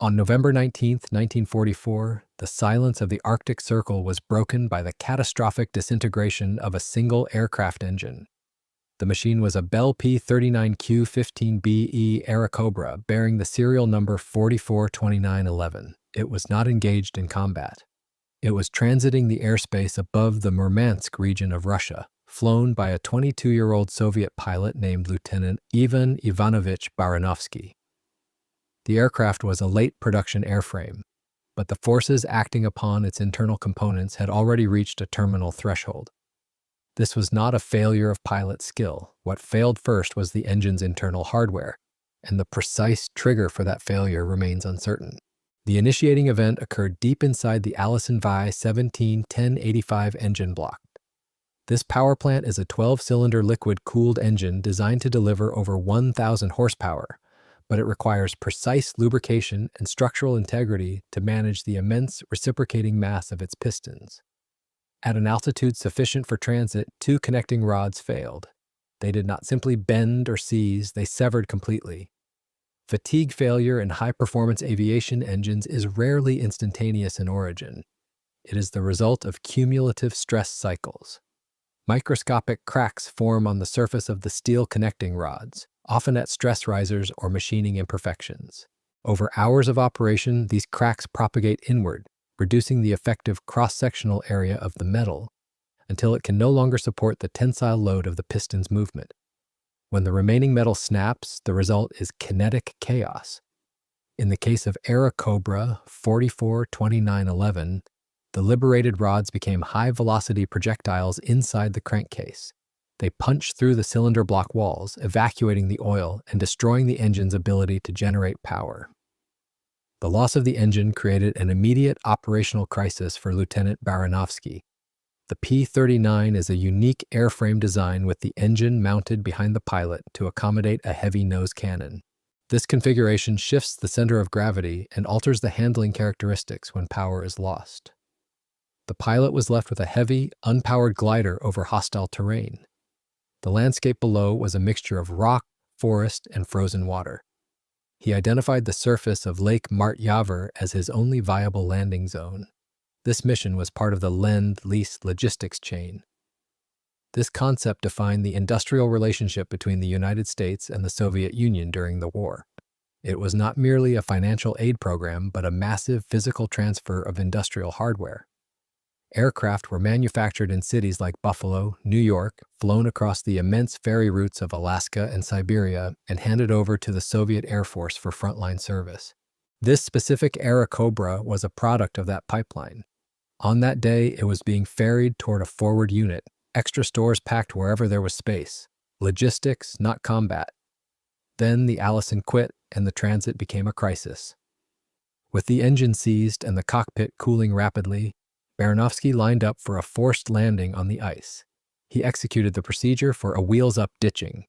On November 19, 1944, the silence of the Arctic Circle was broken by the catastrophic disintegration of a single aircraft engine. The machine was a Bell P-39Q-15BE Airacobra bearing the serial number 442911. It was not engaged in combat. It was transiting the airspace above the Murmansk region of Russia, flown by a 22-year-old Soviet pilot named Lieutenant Ivan Ivanovich Baranovsky. The aircraft was a late production airframe, but the forces acting upon its internal components had already reached a terminal threshold. This was not a failure of pilot skill. What failed first was the engine's internal hardware, and the precise trigger for that failure remains uncertain. The initiating event occurred deep inside the Alaska and Siberia 17-1085 engine block. This power plant is a 12-cylinder liquid-cooled engine designed to deliver over 1,000 horsepower, but it requires precise lubrication and structural integrity to manage the immense reciprocating mass of its pistons. At an altitude sufficient for transit, 2 connecting rods failed. They did not simply bend or seize, they severed completely. Fatigue failure in high-performance aviation engines is rarely instantaneous in origin. It is the result of cumulative stress cycles. Microscopic cracks form on the surface of the steel connecting rods, often at stress risers or machining imperfections. Over hours of operation, these cracks propagate inward, reducing the effective cross-sectional area of the metal until it can no longer support the tensile load of the piston's movement. When the remaining metal snaps, the result is kinetic chaos. In the case of Airacobra 442911, the liberated rods became high-velocity projectiles inside the crankcase. They punched through the cylinder block walls, evacuating the oil and destroying the engine's ability to generate power. The loss of the engine created an immediate operational crisis for Lieutenant Baranovsky. The P-39 is a unique airframe design with the engine mounted behind the pilot to accommodate a heavy nose cannon. This configuration shifts the center of gravity and alters the handling characteristics when power is lost. The pilot was left with a heavy, unpowered glider over hostile terrain. The landscape below was a mixture of rock, forest, and frozen water. He identified the surface of Lake Mart-Yavr as his only viable landing zone. This mission was part of the Lend Lease logistics chain. This concept defined the industrial relationship between the United States and the Soviet Union during the war. It was not merely a financial aid program, but a massive physical transfer of industrial hardware. Aircraft were manufactured in cities like Buffalo, New York, flown across the immense ferry routes of Alaska and Siberia, and handed over to the Soviet Air Force for frontline service. This specific Airacobra was a product of that pipeline. On that day, it was being ferried toward a forward unit, extra stores packed wherever there was space. Logistics, not combat. Then the Allison quit, and the transit became a crisis. With the engine seized and the cockpit cooling rapidly, Baranovsky lined up for a forced landing on the ice. He executed the procedure for a wheels-up ditching.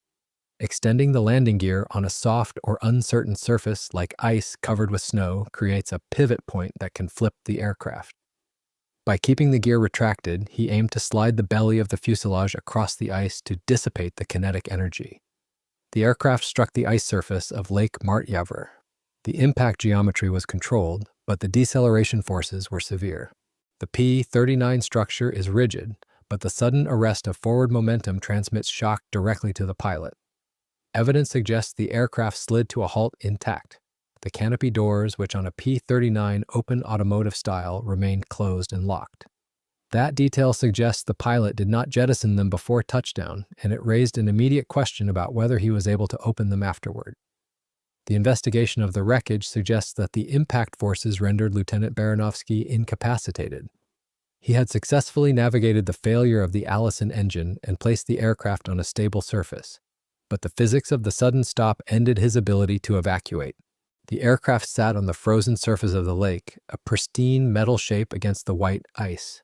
Extending the landing gear on a soft or uncertain surface like ice covered with snow creates a pivot point that can flip the aircraft. By keeping the gear retracted, he aimed to slide the belly of the fuselage across the ice to dissipate the kinetic energy. The aircraft struck the ice surface of Lake Mart-Yavr. The impact geometry was controlled, but the deceleration forces were severe. The P-39 structure is rigid, but the sudden arrest of forward momentum transmits shock directly to the pilot. Evidence suggests the aircraft slid to a halt intact. The canopy doors, which on a P-39 open automotive style, remained closed and locked. That detail suggests the pilot did not jettison them before touchdown, and it raised an immediate question about whether he was able to open them afterward. The investigation of the wreckage suggests that the impact forces rendered Lieutenant Baranovsky incapacitated. He had successfully navigated the failure of the Allison engine and placed the aircraft on a stable surface, but the physics of the sudden stop ended his ability to evacuate. The aircraft sat on the frozen surface of the lake, a pristine metal shape against the white ice.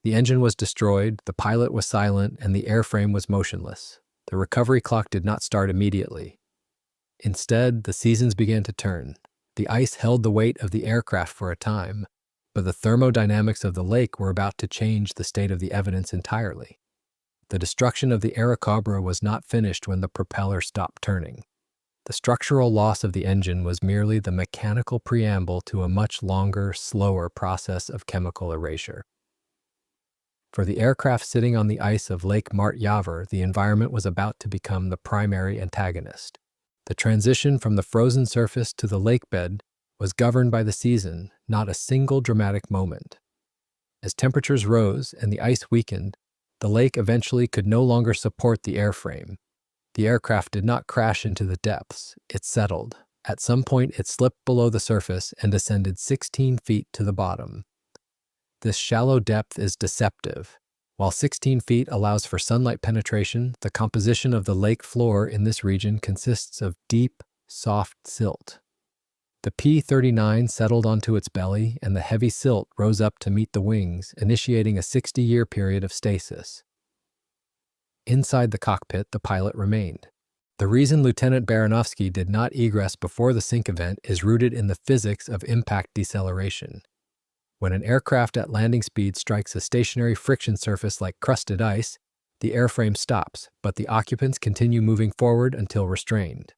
The engine was destroyed, the pilot was silent, and the airframe was motionless. The recovery clock did not start immediately. Instead, the seasons began to turn. The ice held the weight of the aircraft for a time, but the thermodynamics of the lake were about to change the state of the evidence entirely. The destruction of the Airacobra was not finished when the propeller stopped turning. The structural loss of the engine was merely the mechanical preamble to a much longer, slower process of chemical erasure. For the aircraft sitting on the ice of Lake Mart-Yavr, the environment was about to become the primary antagonist. The transition from the frozen surface to the lake bed was governed by the season, not a single dramatic moment. As temperatures rose and the ice weakened, the lake eventually could no longer support the airframe. The aircraft did not crash into the depths, it settled. At some point, it slipped below the surface and descended 16 feet to the bottom. This shallow depth is deceptive. While 16 feet allows for sunlight penetration, the composition of the lake floor in this region consists of deep, soft silt. The P-39 settled onto its belly, and the heavy silt rose up to meet the wings, initiating a 60-year period of stasis. Inside the cockpit, the pilot remained. The reason Lieutenant Baranovsky did not egress before the sink event is rooted in the physics of impact deceleration. When an aircraft at landing speed strikes a stationary friction surface like crusted ice, the airframe stops, but the occupants continue moving forward until restrained.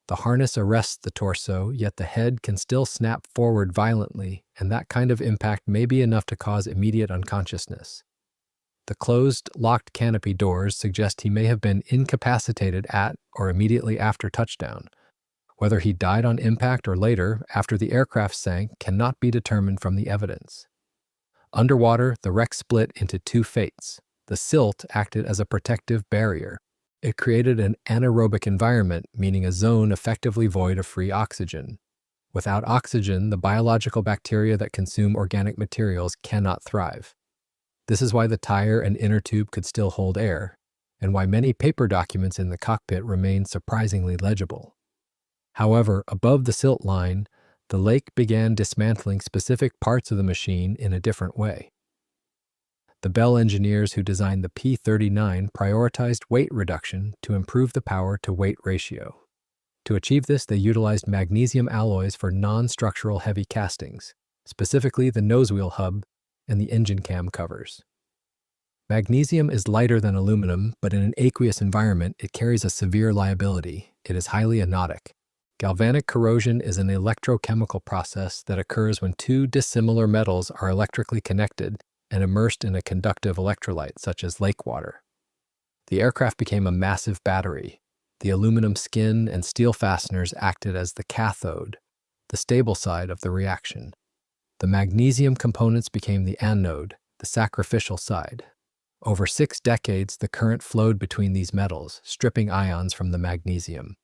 The harness arrests the torso, yet the head can still snap forward violently, and that kind of impact may be enough to cause immediate unconsciousness. The closed, locked canopy doors suggest he may have been incapacitated at or immediately after touchdown. Whether he died on impact or later, after the aircraft sank, cannot be determined from the evidence. Underwater, the wreck split into two fates. The silt acted as a protective barrier. It created an anaerobic environment, meaning a zone effectively void of free oxygen. Without oxygen, the biological bacteria that consume organic materials cannot thrive. This is why the tire and inner tube could still hold air, and why many paper documents in the cockpit remain surprisingly legible. However, above the silt line, the lake began dismantling specific parts of the machine in a different way. The Bell engineers who designed the P-39 prioritized weight reduction to improve the power-to-weight ratio. To achieve this, they utilized magnesium alloys for non-structural heavy castings, specifically the nosewheel hub and the engine cam covers. Magnesium is lighter than aluminum, but in an aqueous environment, it carries a severe liability. It is highly anodic. Galvanic corrosion is an electrochemical process that occurs when two dissimilar metals are electrically connected and immersed in a conductive electrolyte, such as lake water. The aircraft became a massive battery. The aluminum skin and steel fasteners acted as the cathode, the stable side of the reaction. The magnesium components became the anode, the sacrificial side. Over 6 decades, the current flowed between these metals, stripping ions from the magnesium.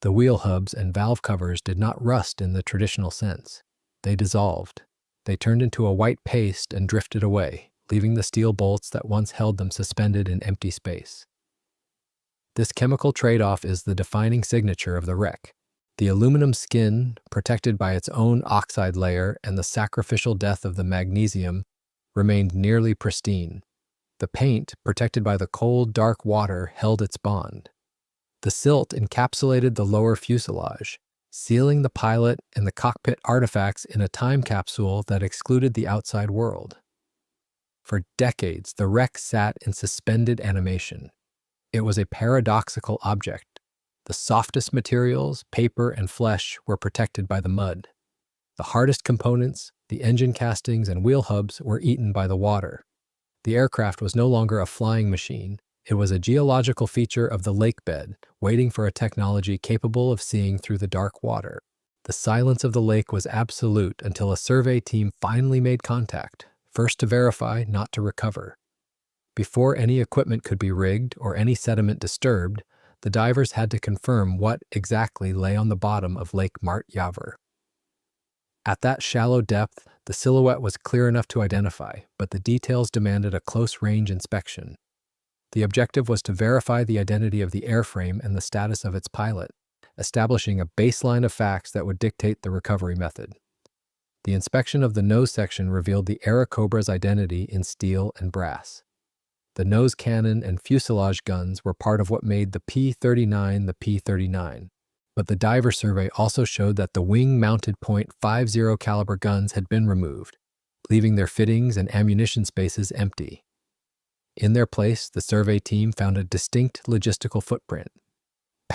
The wheel hubs and valve covers did not rust in the traditional sense. They dissolved. They turned into a white paste and drifted away, leaving the steel bolts that once held them suspended in empty space. This chemical trade-off is the defining signature of the wreck. The aluminum skin, protected by its own oxide layer, and the sacrificial death of the magnesium, remained nearly pristine. The paint, protected by the cold, dark water, held its bond. The silt encapsulated the lower fuselage, sealing the pilot and the cockpit artifacts in a time capsule that excluded the outside world. For decades, the wreck sat in suspended animation. It was a paradoxical object. The softest materials, paper and flesh, were protected by the mud. The hardest components, the engine castings and wheel hubs, were eaten by the water. The aircraft was no longer a flying machine. It was a geological feature of the lake bed, waiting for a technology capable of seeing through the dark water. The silence of the lake was absolute until a survey team finally made contact, first to verify, not to recover. Before any equipment could be rigged or any sediment disturbed, the divers had to confirm what exactly lay on the bottom of Lake Mart-Yavr. At that shallow depth, the silhouette was clear enough to identify, but the details demanded a close-range inspection. The objective was to verify the identity of the airframe and the status of its pilot, establishing a baseline of facts that would dictate the recovery method. The inspection of the nose section revealed the Airacobra's identity in steel and brass. The nose cannon and fuselage guns were part of what made the P-39 the P-39, but the diver survey also showed that the wing-mounted .50 caliber guns had been removed, leaving their fittings and ammunition spaces empty. In their place, the survey team found a distinct logistical footprint: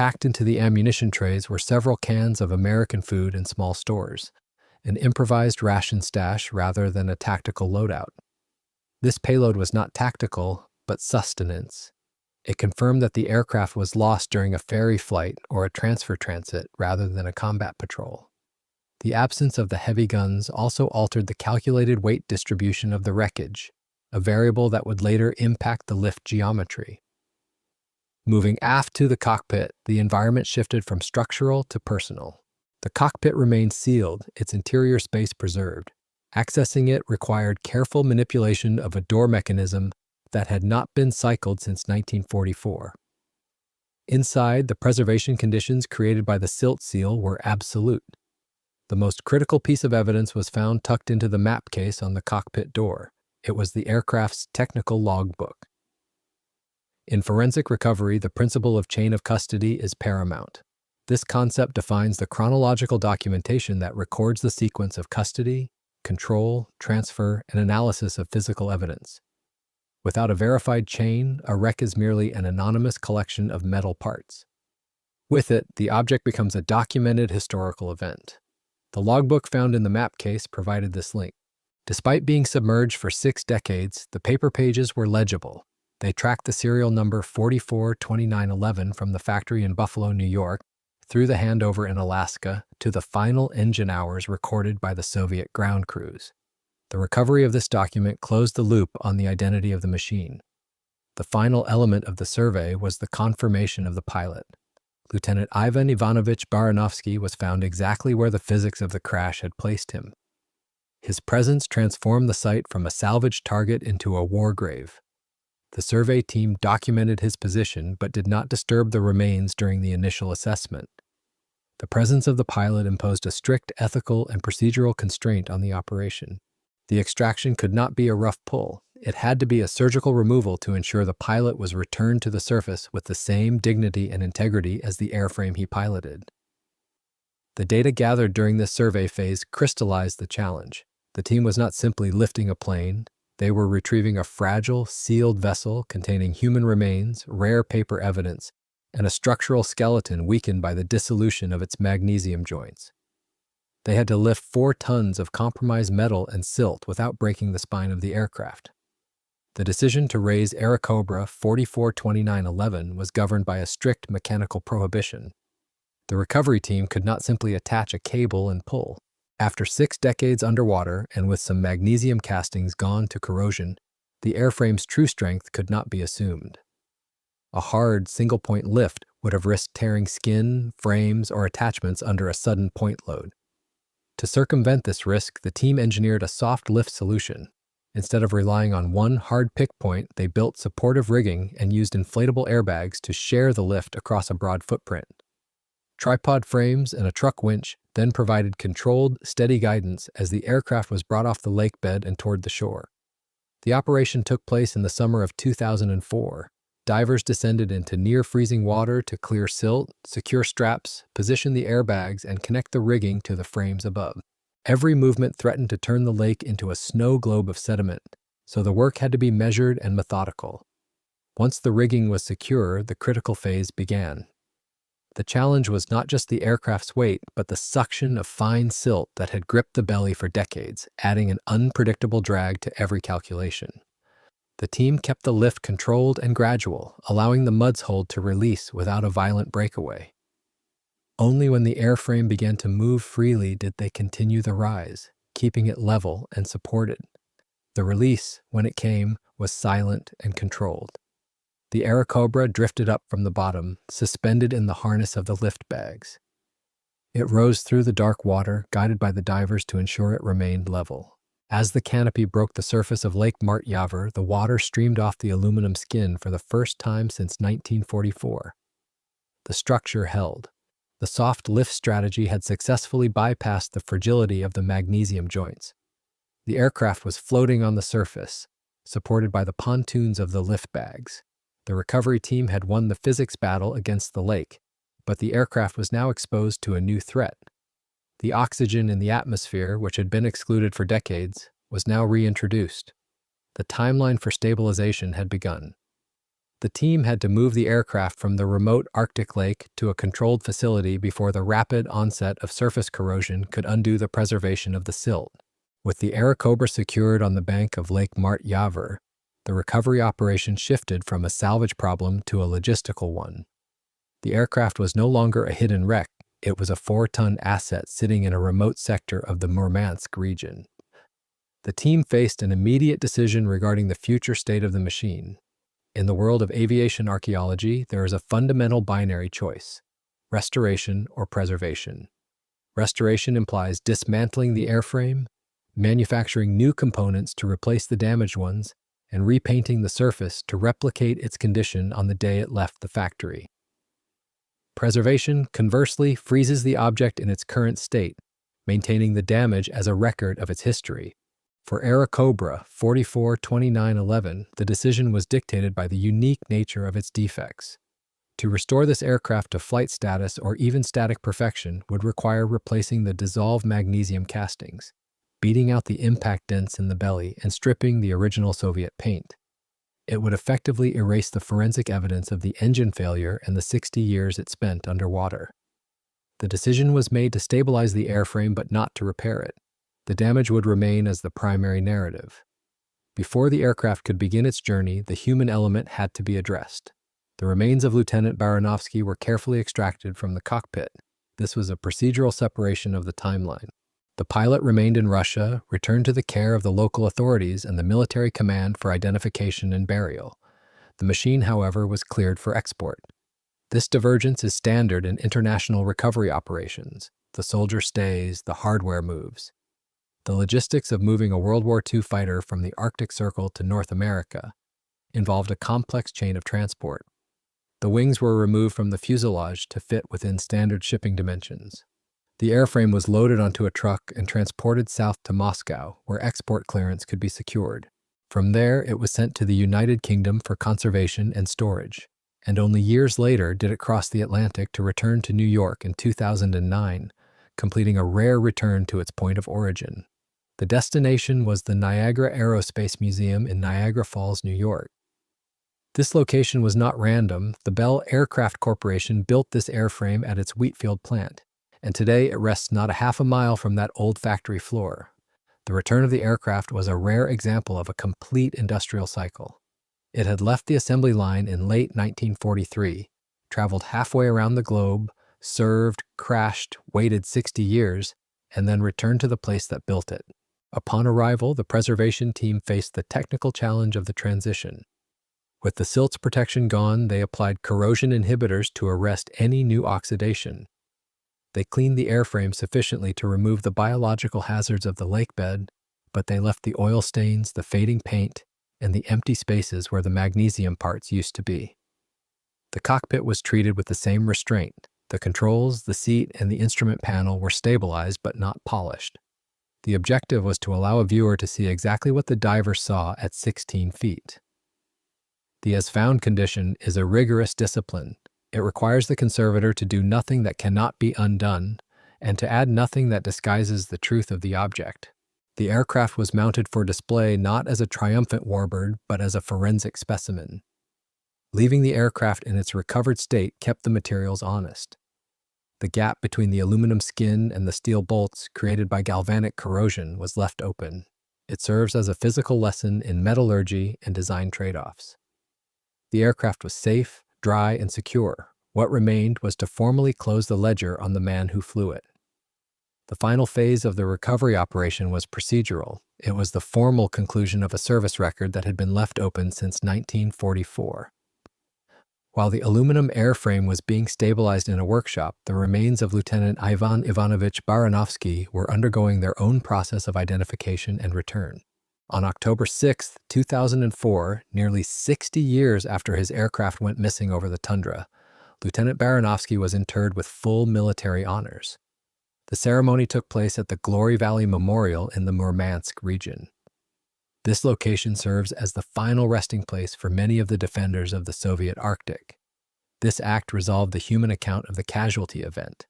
Packed into the ammunition trays were several cans of American food and small stores, an improvised ration stash rather than a tactical loadout. This payload was not tactical, but sustenance. It confirmed that the aircraft was lost during a ferry flight or a transfer transit rather than a combat patrol. The absence of the heavy guns also altered the calculated weight distribution of the wreckage, a variable that would later impact the lift geometry. Moving aft to the cockpit, the environment shifted from structural to personal. The cockpit remained sealed, its interior space preserved. Accessing it required careful manipulation of a door mechanism that had not been cycled since 1944. Inside, the preservation conditions created by the silt seal were absolute. The most critical piece of evidence was found tucked into the map case on the cockpit door. It was the aircraft's technical logbook. In forensic recovery, the principle of chain of custody is paramount. This concept defines the chronological documentation that records the sequence of custody, control, transfer, and analysis of physical evidence. Without a verified chain, a wreck is merely an anonymous collection of metal parts. With it, the object becomes a documented historical event. The logbook found in the map case provided this link. Despite being submerged for 6 decades, the paper pages were legible. They tracked the serial number 442911 from the factory in Buffalo, New York, through the handover in Alaska, to the final engine hours recorded by the Soviet ground crews. The recovery of this document closed the loop on the identity of the machine. The final element of the survey was the confirmation of the pilot. Lieutenant Ivan Ivanovich Baranovsky was found exactly where the physics of the crash had placed him. His presence transformed the site from a salvage target into a war grave. The survey team documented his position but did not disturb the remains during the initial assessment. The presence of the pilot imposed a strict ethical and procedural constraint on the operation. The extraction could not be a rough pull. It had to be a surgical removal to ensure the pilot was returned to the surface with the same dignity and integrity as the airframe he piloted. The data gathered during this survey phase crystallized the challenge. The team was not simply lifting a plane. They were retrieving a fragile, sealed vessel containing human remains, rare paper evidence, and a structural skeleton weakened by the dissolution of its magnesium joints. They had to lift 4 tons of compromised metal and silt without breaking the spine of the aircraft. The decision to raise Airacobra 442911 was governed by a strict mechanical prohibition. The recovery team could not simply attach a cable and pull. After 6 decades underwater and with some magnesium castings gone to corrosion, the airframe's true strength could not be assumed. A hard, single-point lift would have risked tearing skin, frames, or attachments under a sudden point load. To circumvent this risk, the team engineered a soft lift solution. Instead of relying on one hard pick point, they built supportive rigging and used inflatable airbags to share the lift across a broad footprint. Tripod frames and a truck winch then provided controlled, steady guidance as the aircraft was brought off the lake bed and toward the shore. The operation took place in the summer of 2004. Divers descended into near-freezing water to clear silt, secure straps, position the airbags, and connect the rigging to the frames above. Every movement threatened to turn the lake into a snow globe of sediment, so the work had to be measured and methodical. Once the rigging was secure, the critical phase began. The challenge was not just the aircraft's weight, but the suction of fine silt that had gripped the belly for decades, adding an unpredictable drag to every calculation. The team kept the lift controlled and gradual, allowing the mud's hold to release without a violent breakaway. Only when the airframe began to move freely did they continue the rise, keeping it level and supported. The release, when it came, was silent and controlled. The Airacobra drifted up from the bottom, suspended in the harness of the lift bags. It rose through the dark water, guided by the divers to ensure it remained level. As the canopy broke the surface of Lake Mart-Yavr, the water streamed off the aluminum skin for the first time since 1944. The structure held. The soft lift strategy had successfully bypassed the fragility of the magnesium joints. The aircraft was floating on the surface, supported by the pontoons of the lift bags. The recovery team had won the physics battle against the lake, but the aircraft was now exposed to a new threat. The oxygen in the atmosphere, which had been excluded for decades, was now reintroduced. The timeline for stabilization had begun. The team had to move the aircraft from the remote Arctic lake to a controlled facility before the rapid onset of surface corrosion could undo the preservation of the silt. With the Airacobra secured on the bank of Lake Mart-Yavr, the recovery operation shifted from a salvage problem to a logistical one. The aircraft was no longer a hidden wreck, it was a 4-ton asset sitting in a remote sector of the Murmansk region. The team faced an immediate decision regarding the future state of the machine. In the world of aviation archaeology, there is a fundamental binary choice: restoration or preservation. Restoration implies dismantling the airframe, manufacturing new components to replace the damaged ones, and repainting the surface to replicate its condition on the day it left the factory. Preservation, conversely, freezes the object in its current state, maintaining the damage as a record of its history. For Airacobra 44-2911, the decision was dictated by the unique nature of its defects. To restore this aircraft to flight status or even static perfection would require replacing the dissolved magnesium castings, beating out the impact dents in the belly, and stripping the original Soviet paint. It would effectively erase the forensic evidence of the engine failure and the 60 years it spent underwater. The decision was made to stabilize the airframe but not to repair it. The damage would remain as the primary narrative. Before the aircraft could begin its journey, the human element had to be addressed. The remains of Lieutenant Baranovsky were carefully extracted from the cockpit. This was a procedural separation of the timeline. The pilot remained in Russia, returned to the care of the local authorities and the military command for identification and burial. The machine, however, was cleared for export. This divergence is standard in international recovery operations. The soldier stays, the hardware moves. The logistics of moving a World War II fighter from the Arctic Circle to North America involved a complex chain of transport. The wings were removed from the fuselage to fit within standard shipping dimensions. The airframe was loaded onto a truck and transported south to Moscow, where export clearance could be secured. From there, it was sent to the United Kingdom for conservation and storage. And only years later did it cross the Atlantic to return to New York in 2009, completing a rare return to its point of origin. The destination was the Niagara Aerospace Museum in Niagara Falls, New York. This location was not random. The Bell Aircraft Corporation built this airframe at its Wheatfield plant, and today it rests not a half a mile from that old factory floor. The return of the aircraft was a rare example of a complete industrial cycle. It had left the assembly line in late 1943, traveled halfway around the globe, served, crashed, waited 60 years, and then returned to the place that built it. Upon arrival, the preservation team faced the technical challenge of the transition. With the silt's protection gone, they applied corrosion inhibitors to arrest any new oxidation. They cleaned the airframe sufficiently to remove the biological hazards of the lake bed, but they left the oil stains, the fading paint, and the empty spaces where the magnesium parts used to be. The cockpit was treated with the same restraint. The controls, the seat, and the instrument panel were stabilized but not polished. The objective was to allow a viewer to see exactly what the diver saw at 16 feet. The as-found condition is a rigorous discipline. It requires the conservator to do nothing that cannot be undone, and to add nothing that disguises the truth of the object. The aircraft was mounted for display not as a triumphant warbird, but as a forensic specimen. Leaving the aircraft in its recovered state kept the materials honest. The gap between the aluminum skin and the steel bolts created by galvanic corrosion was left open. It serves as a physical lesson in metallurgy and design trade-offs. The aircraft was safe, dry, and secure. What remained was to formally close the ledger on the man who flew it. The final phase of the recovery operation was procedural. It was the formal conclusion of a service record that had been left open since 1944. While the aluminum airframe was being stabilized in a workshop, the remains of Lieutenant Ivan Ivanovich Baranovsky were undergoing their own process of identification and return. On October 6, 2004, nearly 60 years after his aircraft went missing over the tundra, Lieutenant Baranovsky was interred with full military honors. The ceremony took place at the Glory Valley Memorial in the Murmansk region. This location serves as the final resting place for many of the defenders of the Soviet Arctic. This act resolved the human account of the casualty event.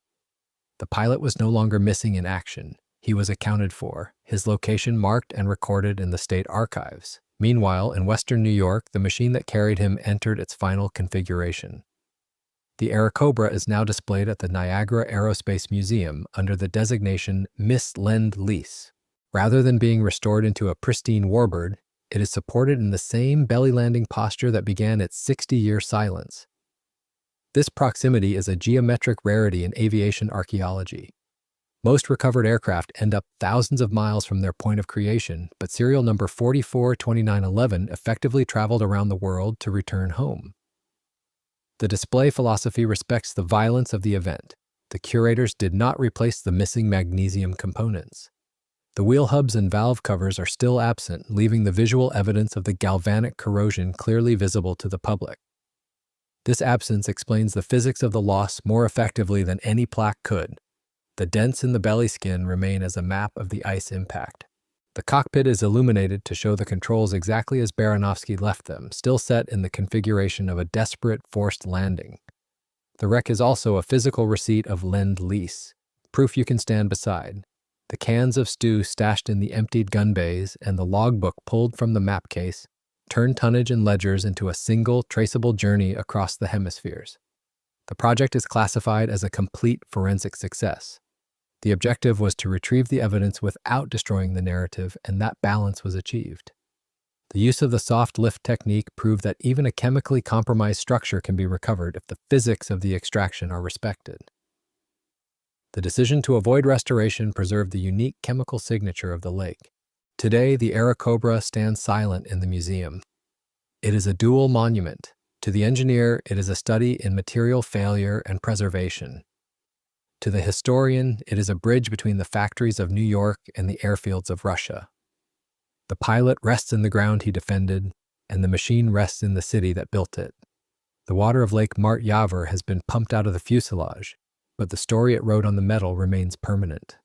The pilot was no longer missing in action. He was accounted for, his location marked and recorded in the state archives. Meanwhile, in western New York, the machine that carried him entered its final configuration. The Airacobra is now displayed at the Niagara Aerospace Museum under the designation Miss Lend Lease. Rather than being restored into a pristine warbird, it is supported in the same belly landing posture that began its 60-year silence. This proximity is a geometric rarity in aviation archaeology. Most recovered aircraft end up thousands of miles from their point of creation, but serial number 442911 effectively traveled around the world to return home. The display philosophy respects the violence of the event. The curators did not replace the missing magnesium components. The wheel hubs and valve covers are still absent, leaving the visual evidence of the galvanic corrosion clearly visible to the public. This absence explains the physics of the loss more effectively than any plaque could. The dents in the belly skin remain as a map of the ice impact. The cockpit is illuminated to show the controls exactly as Baranovsky left them, still set in the configuration of a desperate forced landing. The wreck is also a physical receipt of Lend Lease, proof you can stand beside. The cans of stew stashed in the emptied gun bays and the logbook pulled from the map case turn tonnage and ledgers into a single, traceable journey across the hemispheres. The project is classified as a complete forensic success. The objective was to retrieve the evidence without destroying the narrative, and that balance was achieved. The use of the soft lift technique proved that even a chemically compromised structure can be recovered if the physics of the extraction are respected. The decision to avoid restoration preserved the unique chemical signature of the lake. Today, the Airacobra stands silent in the museum. It is a dual monument. To the engineer, it is a study in material failure and preservation. To the historian, it is a bridge between the factories of New York and the airfields of Russia. The pilot rests in the ground he defended, and the machine rests in the city that built it. The water of Lake Mart-Yavr has been pumped out of the fuselage, but the story it wrote on the metal remains permanent.